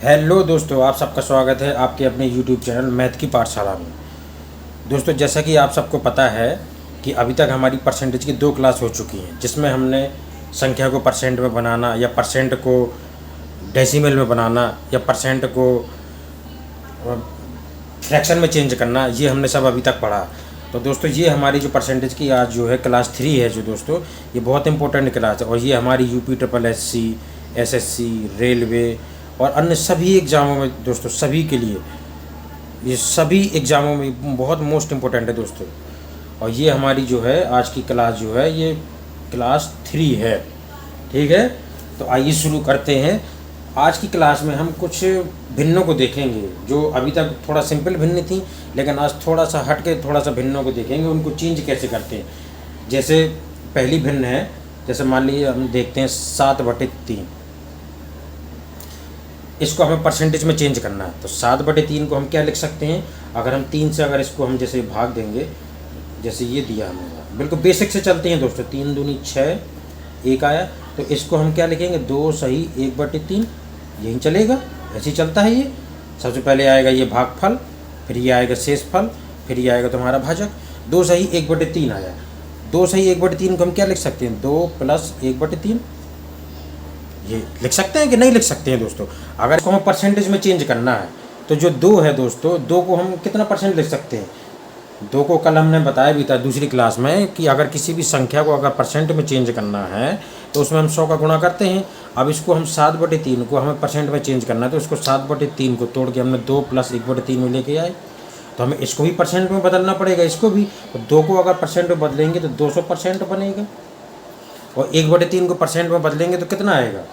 Hello दोस्तों, आप सबका स्वागत है आपके अपने यूट्यूब चैनल मैथ की पाठशाला में। दोस्तों, जैसा कि आप सबको पता है कि अभी तक हमारी परसेंटेज की 2 क्लास हो चुकी हैं, जिसमें हमने संख्या को परसेंट में बनाना या परसेंट को डेसिमल में बनाना या परसेंट को फ्रैक्शन में चेंज करना, ये हमने सब अभी तक पढ़ा। तो दोस्तों, ये हमारी जो परसेंटेज की आज जो है क्लास 3 है, जो दोस्तों ये बहुत इंपॉर्टेंट क्लास है और ये हमारी UP triple SC, SSC, railway और अन्य सभी एग्ज़ामों में दोस्तों, सभी के लिए ये सभी एग्ज़ामों में बहुत मोस्ट इम्पोर्टेंट है दोस्तों। और ये हमारी जो है आज की क्लास जो है ये क्लास 3 है। ठीक है, तो आइए शुरू करते हैं। आज की क्लास में हम कुछ भिन्नों को देखेंगे जो अभी तक थोड़ा सिंपल भिन्न थी, लेकिन आज थोड़ा सा हट के थोड़ा सा भिन्नों को देखेंगे, उनको चेंज कैसे करते हैं। जैसे पहली भिन्न है, जैसे मान लीजिए हम देखते हैं 7/3, इसको हमें परसेंटेज में चेंज करना है। तो 7/3 को हम क्या लिख सकते हैं, अगर हम 3 से अगर इसको हम जैसे भाग देंगे, जैसे ये दिया हमें, बिल्कुल बेसिक से चलते हैं दोस्तों। 3 दूनी 6, 1 आया, तो इसको हम क्या लिखेंगे, 2 सही 1/3, यही चलेगा, ऐसे ही चलता है ये। सबसे पहले आएगा ये भागफल, फिर ये आएगा शेषफल, फिर ये आएगा तुम्हारा भाजक। 2 सही 1/3 आया, 2 सही 1/3 को हम क्या लिख सकते हैं, 2 + 1/3, ये लिख सकते हैं कि नहीं लिख सकते हैं दोस्तों। अगर इसको हमें परसेंटेज में चेंज करना है तो जो 2 है दोस्तों, 2 को हम कितना परसेंट लिख सकते हैं। 2 को कल हमने बताया भी था दूसरी क्लास में कि अगर किसी भी संख्या को अगर परसेंट में चेंज करना है तो उसमें हम 100 का गुणा करते हैं। अब इसको हम 7/3 को हमें परसेंट में चेंज करना है, तो इसको 7/3 को तोड़ के हमने 2 + 1/3 में लेके आए, तो हमें इसको भी परसेंट में बदलना पड़ेगा, इसको भी। तो 2 को अगर परसेंट में बदलेंगे तो 200% बनेगा, और 1/3 को परसेंट में बदलेंगे तो कितना आएगा,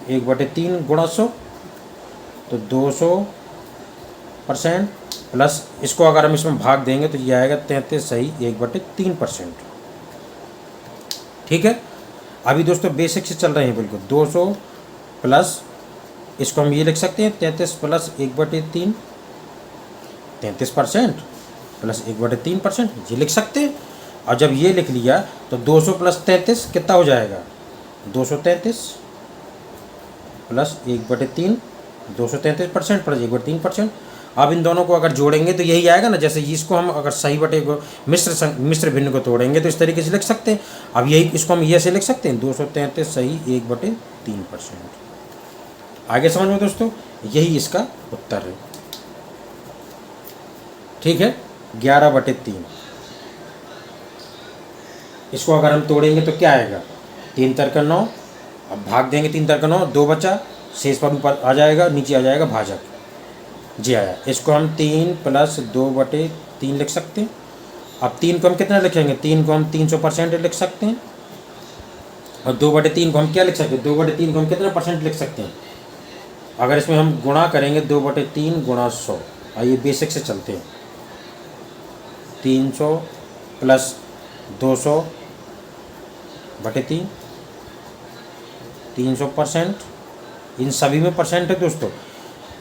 1/3 × 100, तो 200% प्लस इसको अगर हम इसमें भाग देंगे तो ये आएगा 33 सही 1/3%। ठीक है, अभी दोस्तों बेसिक से चल रहे हैं बिल्कुल। 200 प्लस इसको हम ये लिख सकते हैं 33 + 1/3, 33% प्लस 1/3%, ये लिख सकते हैं। और जब ये लिख लिया तो 200 + 33 कितना हो जाएगा, 233 प्लस 1/3, 233% प्लस 1/3%। अब इन दोनों को अगर जोड़ेंगे तो यही आएगा ना। जैसे इसको हम अगर सही बटे को मिश्र भिन्न को तोड़ेंगे तो इस तरीके से लिख सकते हैं। अब यही इसको हम ये से लिख सकते हैं, 233 सही 1/3%। आगे समझ में दोस्तों, यही इसका उत्तर है। ठीक है, 11/3, इसको अगर हम तोड़ेंगे तो क्या आएगा, 3 × 9, अब भाग देंगे 3 × 9, 2 बचा, शेष पर ऊपर आ जाएगा, नीचे आ जाएगा भाजक, जी आया। इसको हम 3 + 2/3 लिख सकते हैं। अब 3 को हम कितना लिखेंगे, 3 को हम 300% लिख सकते हैं, और 2/3 को हम क्या लिख सकते हैं, 2/3 को हम कितना परसेंट लिख सकते हैं। अगर इसमें हम गुणा करेंगे 2/3 × 100, आइए बेसिक से चलते हैं। 300 + 200/3, 300%, इन सभी में परसेंट है दोस्तों।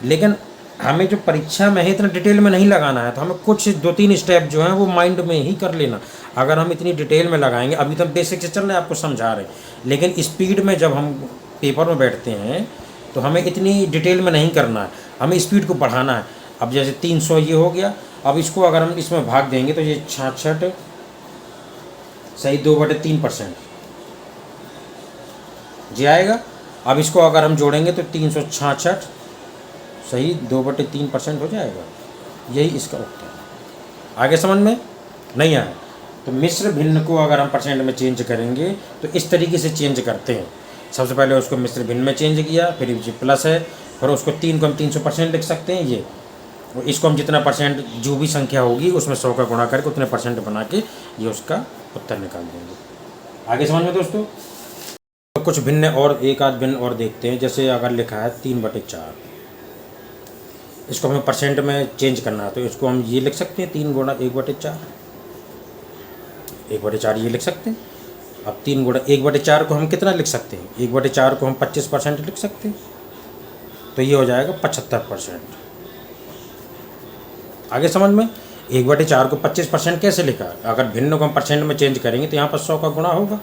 लेकिन हमें जो परीक्षा में है इतना डिटेल में नहीं लगाना है, तो हमें कुछ 2-3 स्टेप जो हैं वो माइंड में ही कर लेना। अगर हम इतनी डिटेल में लगाएंगे, अभी तो हम बेसिक से चल रहे हैं, आपको समझा रहे हैं, लेकिन स्पीड में जब हम पेपर में बैठते हैं तो हमें इतनी डिटेल में नहीं करना है, हमें स्पीड को बढ़ाना है। अब जैसे 300 ये हो गया, अब इसको अगर हम इसमें भाग देंगे तो ये 66 सही 2/3% जी आएगा। अब इसको अगर हम जोड़ेंगे तो 366 सही 2/3% हो जाएगा, यही इसका उत्तर है। आगे समझ में नहीं आया तो मिश्र भिन्न को अगर हम परसेंट में चेंज करेंगे तो इस तरीके से चेंज करते हैं। सबसे पहले उसको मिश्र भिन्न में चेंज किया, फिर ये प्लस है, फिर उसको 3 को हम 300% लिख सकते हैं ये, और इसको हम जितना परसेंट जो भी संख्या होगी उसमें 100 का गुणा करके उतने परसेंट बना के ये उसका उत्तर निकाल देंगे। आगे समझ में दोस्तों, तो कुछ भिन्न और एक आध भिन्न और देखते हैं। जैसे अगर लिखा है 3/4, इसको हमें परसेंट में चेंज करना है, तो इसको हम ये लिख सकते हैं 3 × 1/4, 1/4 ये लिख सकते हैं। अब 3 × 1/4 को हम कितना लिख सकते हैं, 1/4 को हम 25% लिख सकते हैं, तो ये हो जाएगा 75%। आगे समझ में, 1/4 को 25% कैसे लिखा, अगर भिन्न को हम परसेंट में चेंज करेंगे तो यहाँ पर 100 का गुणा होगा,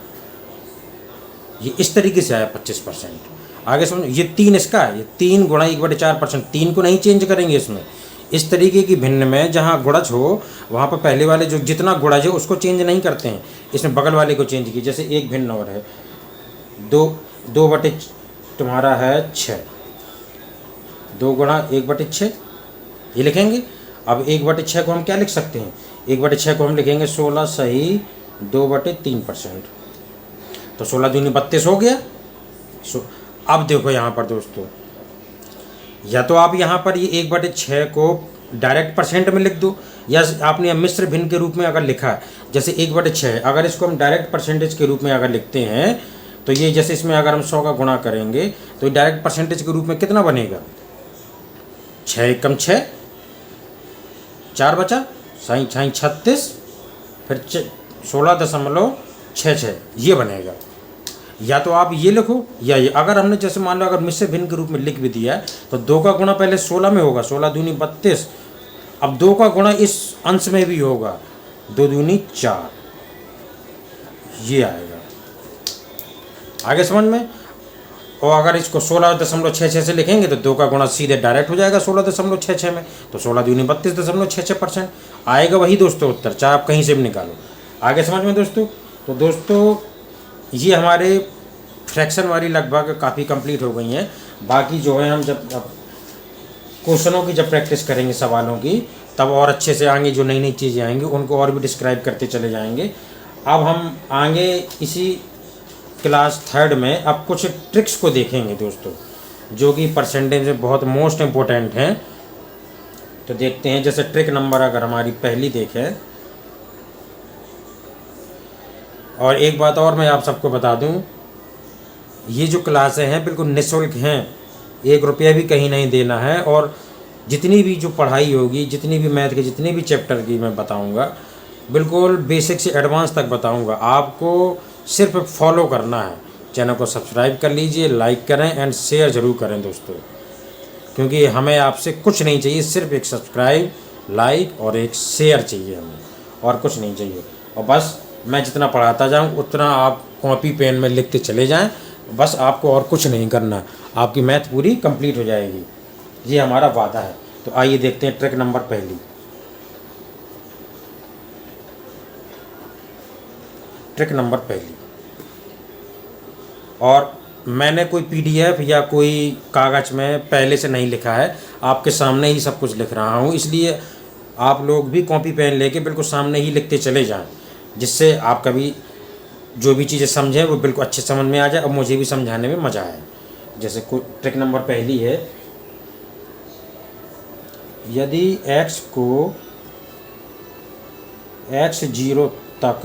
ये इस तरीके से आया 25%। आगे समझो, ये 3 इसका है, ये 3 गुणा 1/4%, 3 को नहीं चेंज करेंगे इसमें। इस तरीके की भिन्न में जहाँ गुणज हो वहाँ पर पहले वाले जो जितना गुणज है उसको चेंज नहीं करते हैं, इसमें बगल वाले को चेंज की। जैसे एक भिन्न और है 2 तुम्हारा है 6, 2 गुणा 1/6 ये लिखेंगे। अब 1/6 को हम क्या लिख सकते हैं, 1/6 को हम लिखेंगे 16 सही 2/3%, तो 16 दूनी 32 हो गया। अब देखो यहाँ पर दोस्तों, या तो आप यहाँ पर ये 1/6 को डायरेक्ट परसेंट में लिख दो, या आपने मिश्र भिन्न के रूप में अगर लिखा है, जैसे 1/6 अगर इसको हम डायरेक्ट परसेंटेज के रूप में अगर लिखते हैं तो ये जैसे इसमें अगर हम 100 का गुणा करेंगे तो डायरेक्ट परसेंटेज के रूप में कितना बनेगा, 6 एकम 6, 4 बचा, साई 36, फिर 16.66 ये बनेगा। या तो आप ये लिखो, या ये अगर हमने जैसे मान लो अगर मिश्र भिन्न के रूप में लिख भी दिया है तो 2 का गुणा पहले 16 में होगा, 16 दूनी 32, अब 2 का गुणा इस अंश में भी होगा, 2 दूनी 4 ये आएगा। आगे समझ में। और अगर इसको 16.66 से लिखेंगे तो 2 का गुणा सीधे डायरेक्ट हो जाएगा 16.66 में, तो 16 दूनी 32.66% आएगा वही दोस्तों उत्तर, चाहे आप कहीं से भी निकालो। आगे समझ में दोस्तों। तो दोस्तों ये हमारे फ्रैक्शन वाली लगभग काफ़ी कंप्लीट हो गई हैं। बाकी जो है हम जब क्वेश्चनों की जब प्रैक्टिस करेंगे सवालों की, तब और अच्छे से आगे जो नई नई चीज़ें आएंगी उनको और भी डिस्क्राइब करते चले जाएंगे। अब हम आगे इसी क्लास 3rd में अब कुछ ट्रिक्स को देखेंगे दोस्तों, जो कि परसेंटेज में बहुत मोस्ट इम्पोर्टेंट हैं। तो देखते हैं, जैसे ट्रिक नंबर अगर हमारी पहली देखें, और एक बात और मैं आप सबको बता दूं, ये जो क्लासें हैं बिल्कुल निःशुल्क हैं, 1 रुपया भी कहीं नहीं देना है। और जितनी भी जो पढ़ाई होगी, जितनी भी मैथ के जितने भी चैप्टर की मैं बताऊंगा, बिल्कुल बेसिक से एडवांस तक बताऊंगा। आपको सिर्फ फॉलो करना है। चैनल को सब्सक्राइब कर लीजिए, लाइक करें एंड शेयर ज़रूर करें दोस्तों, क्योंकि हमें आपसे कुछ नहीं चाहिए, सिर्फ एक सब्सक्राइब, लाइक और एक शेयर चाहिए हमें, और कुछ नहीं चाहिए। और बस मैं जितना पढ़ाता जाऊं उतना आप कॉपी पेन में लिखते चले जाएं, बस आपको और कुछ नहीं करना, आपकी मैथ पूरी कंप्लीट हो जाएगी, ये हमारा वादा है। तो आइए देखते हैं ट्रिक नंबर पहली। ट्रिक नंबर पहली, और मैंने कोई PDF या कोई कागज़ में पहले से नहीं लिखा है, आपके सामने ही सब कुछ लिख रहा हूँ, इसलिए आप लोग भी कॉपी पेन लेके बिल्कुल सामने ही लिखते चले जाएं, जिससे आप कभी जो भी चीज़ें समझें वो बिल्कुल अच्छे समझ में आ जाए और मुझे भी समझाने में मज़ा आए। जैसे ट्रिक नंबर पहली है, यदि x को x0 तक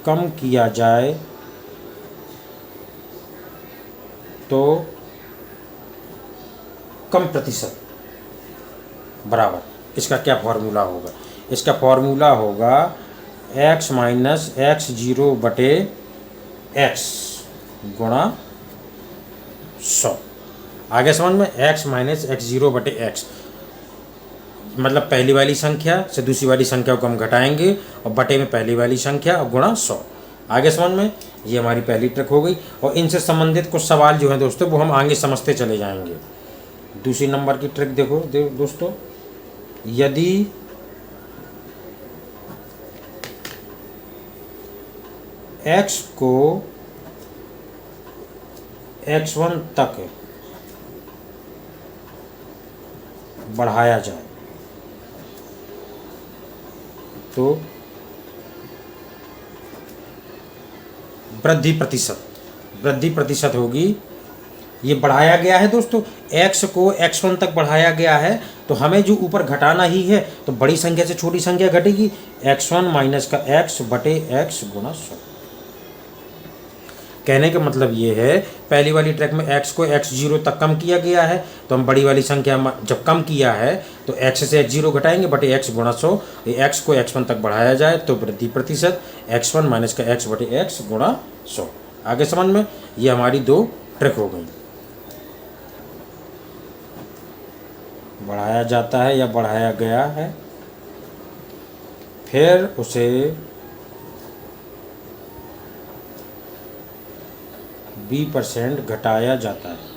कम किया जाए तो कम प्रतिशत बराबर, इसका क्या फॉर्मूला होगा, इसका फॉर्मूला होगा x माइनस x0 बटे x गुणा 100। आगे समझ में, x माइनस x0 बटे x मतलब पहली वाली संख्या से दूसरी वाली संख्या को हम घटाएंगे और बटे में पहली वाली संख्या और गुणा 100। आगे समझ में, ये हमारी पहली ट्रिक हो गई। और इनसे संबंधित कुछ सवाल जो हैं दोस्तों वो हम आगे समझते चले जाएंगे। दूसरी नंबर की ट्रिक देखो दोस्तों, यदि x को x1 तक बढ़ाया जाए तो वृद्धि प्रतिशत होगी। ये बढ़ाया गया है दोस्तों, x को x1 तक बढ़ाया गया है, तो हमें जो ऊपर घटाना ही है, तो बड़ी संख्या से छोटी संख्या घटेगी, x1 माइनस का x बटे x गुणा 100। कहने का मतलब ये है, पहली वाली ट्रिक में x को x0 तक कम किया गया है, तो हम बड़ी वाली संख्या जब कम किया है तो x से x0 घटाएंगे बटे x गुणा 100। x को x1 तक बढ़ाया जाए तो वृद्धि प्रतिशत x1 माइनस का x बटे x गुणा 100। आगे समझ में, ये हमारी 2 ट्रिक हो गई। बढ़ाया जाता है या बढ़ाया गया है, फिर उसे 20% घटाया जाता है।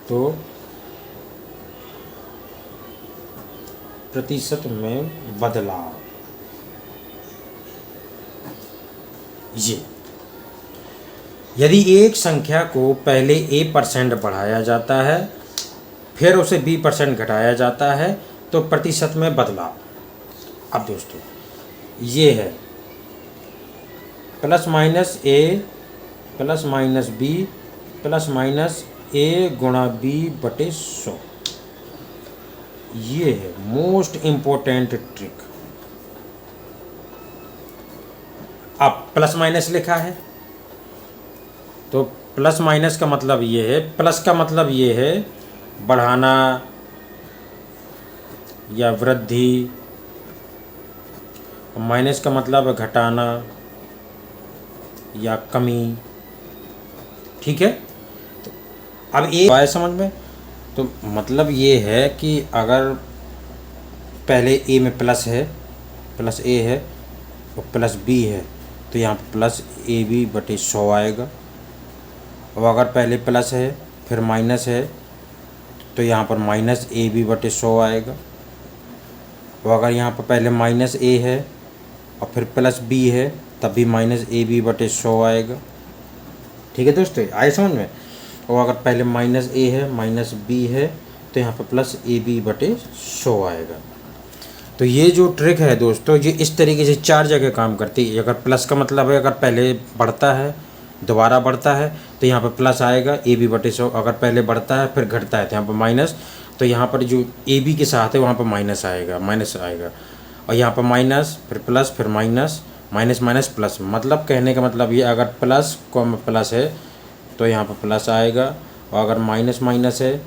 तो प्रतिशत में बदलाव, ये यदि एक संख्या को पहले a% बढ़ाया जाता है फिर उसे b% घटाया जाता है तो प्रतिशत में बदलाव। अब दोस्तों ये है plus minus a plus minus b plus minus a गुणा b बटे 100। ये है मोस्ट इम्पोर्टेंट ट्रिक। अब प्लस माइनस लिखा है तो प्लस माइनस का मतलब ये है, प्लस का मतलब ये है बढ़ाना या वृद्धि, माइनस का मतलब है घटाना या कमी। ठीक है, तो अब ये आया समझ में। तो मतलब ये है कि अगर पहले ए में प्लस है, प्लस ए है और प्लस बी है तो यहाँ पर प्लस ए बी बटे 100 आएगा। और अगर पहले प्लस है फिर माइनस है तो यहाँ पर माइनस ए बी बटे 100 आएगा। और अगर यहाँ पर पहले माइनस ए है और फिर प्लस बी है तब भी माइनस ए बी बटे 100 आएगा। ठीक है दोस्तों, आए समझ में। और अगर पहले माइनस ए है माइनस बी है तो यहाँ पर प्लस ए बी बटे 100 आएगा। तो ये जो ट्रिक है दोस्तों, ये इस तरीके से 4 जगह काम करती है। अगर प्लस का मतलब है अगर पहले बढ़ता है दोबारा बढ़ता है तो यहाँ पर प्लस आएगा ए बी बटे 100। अगर पहले बढ़ता है फिर घटता है तो यहाँ पर माइनस, तो यहाँ पर जो ए बी के साथ है वहाँ पर माइनस आएगा, माइनस आएगा। और यहाँ पर माइनस फिर प्लस फिर माइनस, माइनस माइनस प्लस। मतलब कहने का मतलब ये अगर प्लस कॉम प्लस है तो यहाँ पर प्लस आएगा, और अगर माइनस माइनस है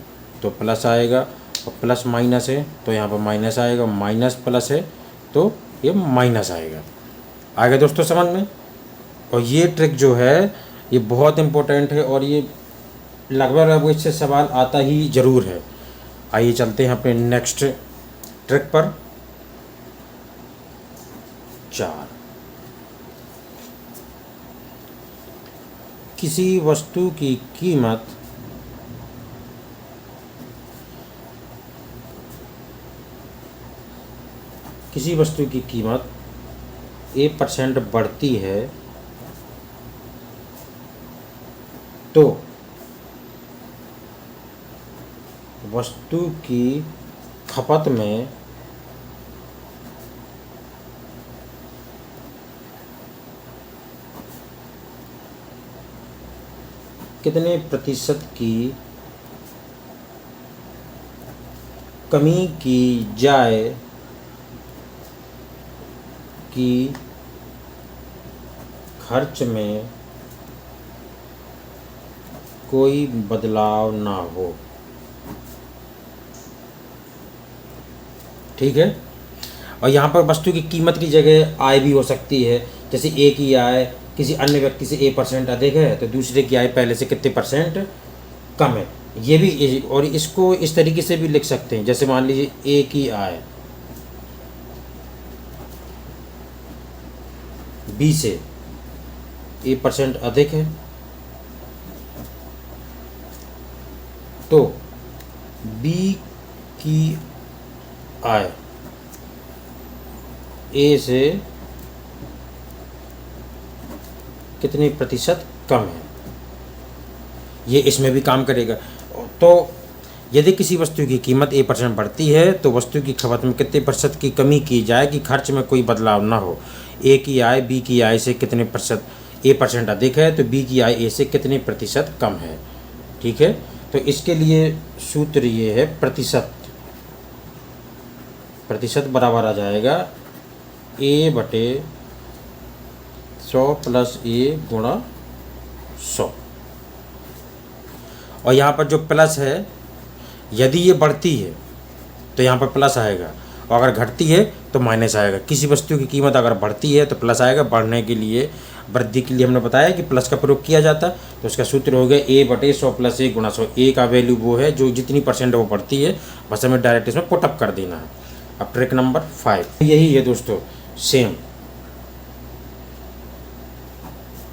तो प्लस आएगा, और प्लस माइनस है तो यहाँ पर माइनस आएगा, माइनस प्लस है तो ये माइनस आएगा। आगे दोस्तों समझ में। और ये ट्रिक जो है ये बहुत इम्पोर्टेंट है और ये लगभग इससे सवाल आता ही ज़रूर है। आइए चलते हैं अपने नेक्स्ट ट्रिक पर। 4, किसी वस्तु की कीमत A% बढ़ती है तो वस्तु की खपत में कितने प्रतिशत की कमी की जाए कि खर्च में कोई बदलाव ना हो। ठीक है, और यहाँ पर वस्तु की कीमत की जगह आय भी हो सकती है। जैसे ए की आय किसी अन्य व्यक्ति से A% अधिक है तो दूसरे की आय पहले से कितने % कम है, ये भी। और इसको इस तरीके से भी लिख सकते हैं, जैसे मान लीजिए ए की आय बी से A% अधिक है तो बी की आय ए से कितने प्रतिशत कम है, ये इसमें भी काम करेगा। तो यदि किसी वस्तु की कीमत A% बढ़ती है तो वस्तु की खपत में कितने % की कमी की जाए कि खर्च में कोई बदलाव ना हो। ए की आय बी की आय से कितने % A% अधिक है तो बी की आय ए से कितने % कम है। ठीक है, तो इसके लिए सूत्र ये है प्रतिशत बराबर आ जाएगा A बटे 100 प्लस A गुणा 100। और यहाँ पर जो प्लस है यदि ये बढ़ती है तो यहाँ पर प्लस आएगा, और अगर घटती है तो माइनस आएगा। किसी वस्तु की कीमत अगर बढ़ती है तो प्लस आएगा, बढ़ने के लिए वृद्धि के लिए हमने बताया कि प्लस का प्रयोग किया जाता है। तो उसका सूत्र हो गया A बटे 100 प्लस A गुणा 100। A का वैल्यू वो है जो जितनी % वो बढ़ती है, बस हमें डायरेक्ट इसमें पुटअप कर देना है। अब ट्रिक नंबर 5 यही है दोस्तों, सेम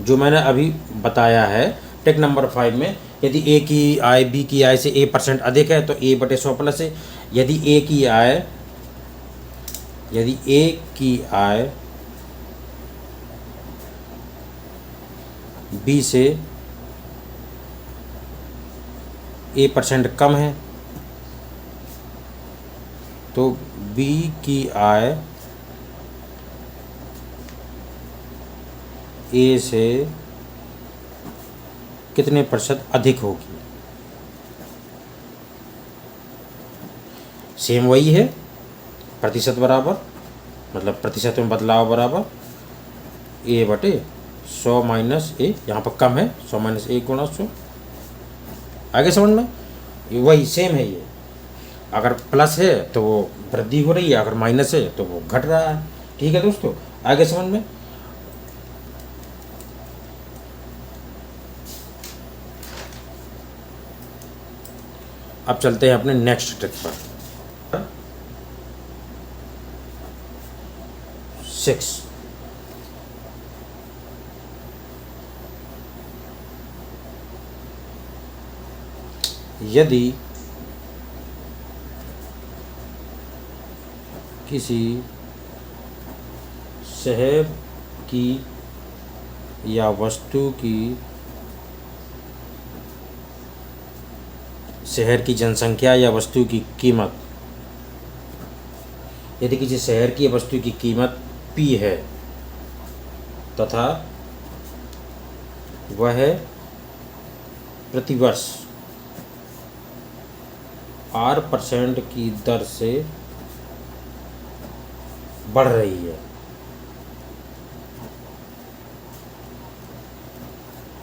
जो मैंने अभी बताया है टेक नंबर 5 में, यदि ए की आय बी की आय से a% अधिक है तो a/100 प्लस है। यदि ए की आय बी से a% कम है तो बी की आय ए से कितने प्रतिशत अधिक होगी। सेम वही है, प्रतिशत बराबर, मतलब प्रतिशत में बदलाव बराबर a/100 माइनस ए, यहाँ पर कम है 100 माइनस ए गुणा 100। आगे समझ में, वही सेम है। ये अगर प्लस है तो वो वृद्धि हो रही है, अगर माइनस है तो वो घट रहा है। ठीक है दोस्तों, आगे समझ में। अब चलते हैं अपने नेक्स्ट ट्रिक पर। 6, यदि किसी शहर की या वस्तु की शहर की जनसंख्या या वस्तु की कीमत, यदि किसी शहर की वस्तु की कीमत P है तथा वह प्रतिवर्ष R% की दर से बढ़ रही है,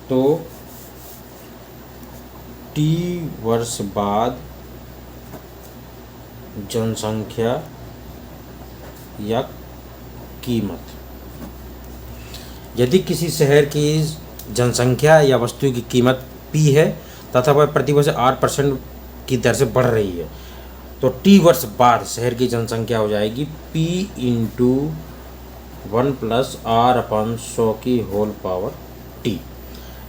तो T वर्ष बाद जनसंख्या या कीमत। यदि किसी शहर की जनसंख्या या वस्तु की कीमत P है तथा वह प्रतिवर्ष R% की दर से बढ़ रही है, तो T वर्ष बाद शहर की जनसंख्या हो जाएगी P इंटू 1 प्लस R/100 की होल पावर T।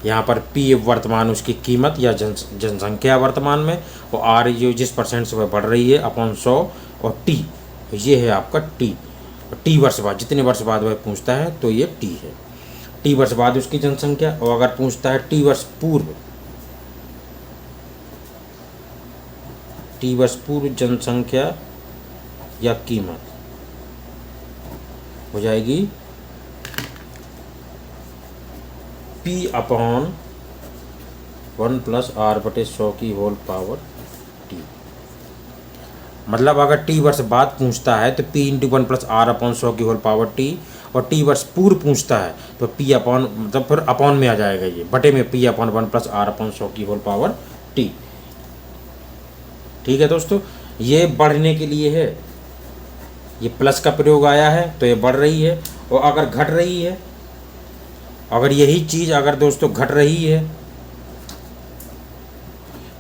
यहाँ पर P वर्तमान उसकी कीमत या जनसंख्या वर्तमान में, और R जो जिस % से वह बढ़ रही है अपॉन 100, और T ये है आपका T। T वर्ष बाद, जितने वर्ष बाद वह पूछता है तो ये T है, T वर्ष बाद उसकी जनसंख्या। और अगर पूछता है T वर्ष पूर्व जनसंख्या या कीमत, हो जाएगी P अपॉन 1 प्लस R/100 की होल पावर T। मतलब अगर T वर्ष बाद पूछता है तो P इंटू 1 प्लस R/100 की होल पावर T, और T वर्ष पूर्व पूछता है तो P अपॉन, मतलब फिर अपॉन में आ जाएगा, ये बटे में P अपॉन 1 प्लस R/100 की होल पावर T। ठीक है दोस्तों, ये बढ़ने के लिए है, ये प्लस का प्रयोग आया है तो ये बढ़ रही है। और अगर घट रही है, अगर यही चीज़ अगर दोस्तों घट रही है,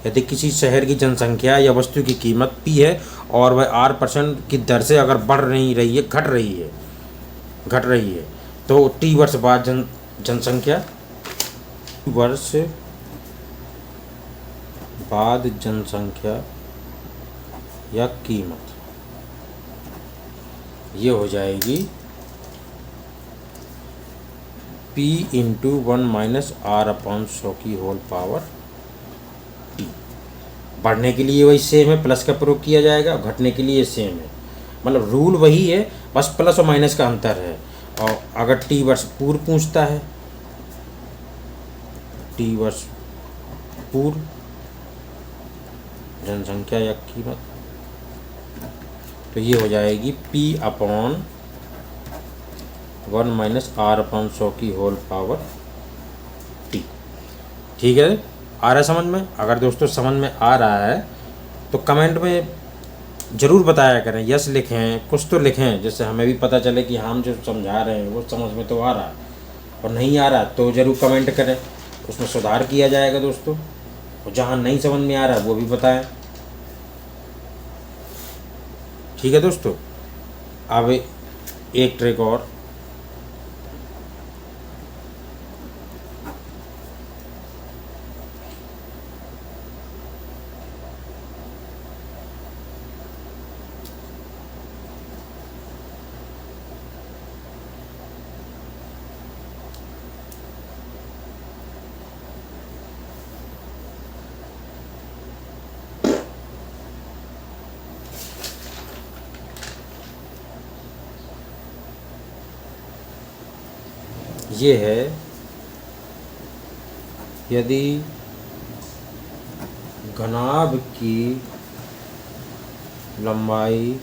यदि किसी शहर की जनसंख्या या वस्तु की कीमत P है और वह R% की दर से अगर बढ़ नहीं रही है, घट रही है, तो T वर्ष बाद जनसंख्या वर्ष बाद जनसंख्या या कीमत, ये हो जाएगी P इंटू 1 माइनस R/100 की होल पावर T। बढ़ने के लिए वही सेम है, प्लस का प्रयोग किया जाएगा, घटने के लिए सेम है, मतलब रूल वही है, बस प्लस और माइनस का अंतर है। और अगर T वर्ष पूर्व पूछता है, T वर्ष पूर्व जनसंख्या या कीमत, तो ये हो जाएगी P अपॉन 1 माइनस R/100 की होल पावर T। ठीक है, आ रहा है समझ में? अगर दोस्तों समझ में आ रहा है तो कमेंट में ज़रूर बताया करें, यस लिखें, कुछ तो लिखें, जिससे हमें भी पता चले कि हम जो समझा रहे हैं वो समझ में तो आ रहा है, और नहीं आ रहा तो ज़रूर कमेंट करें, उसमें सुधार किया जाएगा दोस्तों। और जहाँ नहीं समझ में आ रहा है वो भी बताएं। ठीक है दोस्तों, अब एक ट्रिक और, ये है यदि घनाभ की लंबाई,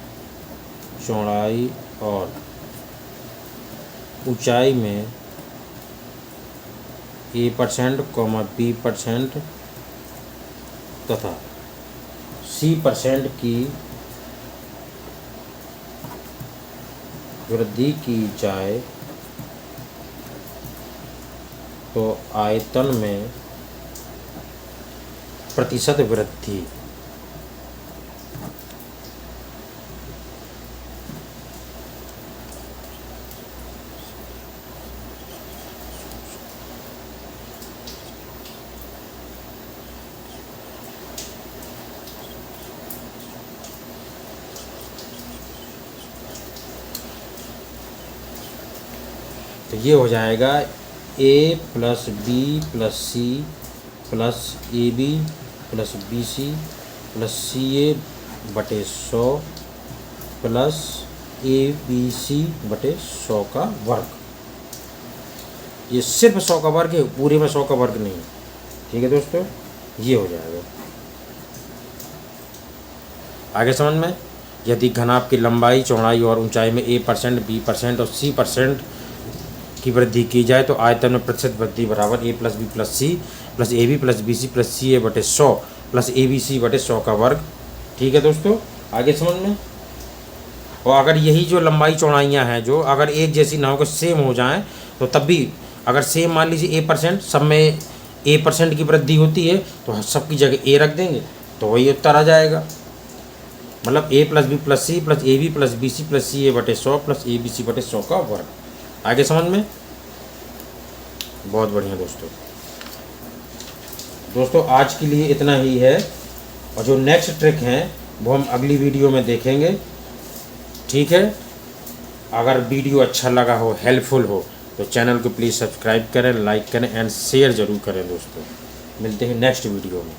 चौड़ाई और ऊंचाई में A%, B% तथा C% की वृद्धि की जाए तो आयतन में प्रतिशत वृद्धि तो ये हो जाएगा A plus B plus C plus A B plus B C plus C A बटे 100 प्लस ए बी सी बटे 100 का वर्ग। ये सिर्फ 100 का वर्ग है, पूरे में 100 का वर्ग नहीं। ठीक है दोस्तों, ये हो जाएगा। आगे समझ में, यदि घनाभ की लंबाई, चौड़ाई और ऊंचाई में A%, B% और C% की वृद्धि की जाए तो आयतन में प्रतिशत वृद्धि बराबर A plus B plus C plus A B plus B C plus C A बटे 100 प्लस ए बी सी बटे 100 का वर्ग। ठीक है दोस्तों, आगे समझ में। और अगर यही जो लंबाई चौड़ाइयाँ हैं जो अगर एक जैसी ना होकर सेम हो जाएं तो तब भी अगर सेम मान लीजिए A%, सब में A% की वृद्धि होती है तो सबकी जगह A रख देंगे तो वही उत्तर आ जाएगा। मतलब A plus B plus C plus A B plus B C plus C A बटे 100 प्लस ए बी सी बटे 100 का वर्ग। आगे समझ में, बहुत बढ़िया दोस्तों आज के लिए इतना ही है और जो नेक्स्ट ट्रिक हैं वो हम अगली वीडियो में देखेंगे। ठीक है, अगर वीडियो अच्छा लगा हो, हेल्पफुल हो तो चैनल को प्लीज़ सब्सक्राइब करें, लाइक करें एंड शेयर ज़रूर करें दोस्तों। मिलते हैं नेक्स्ट वीडियो में।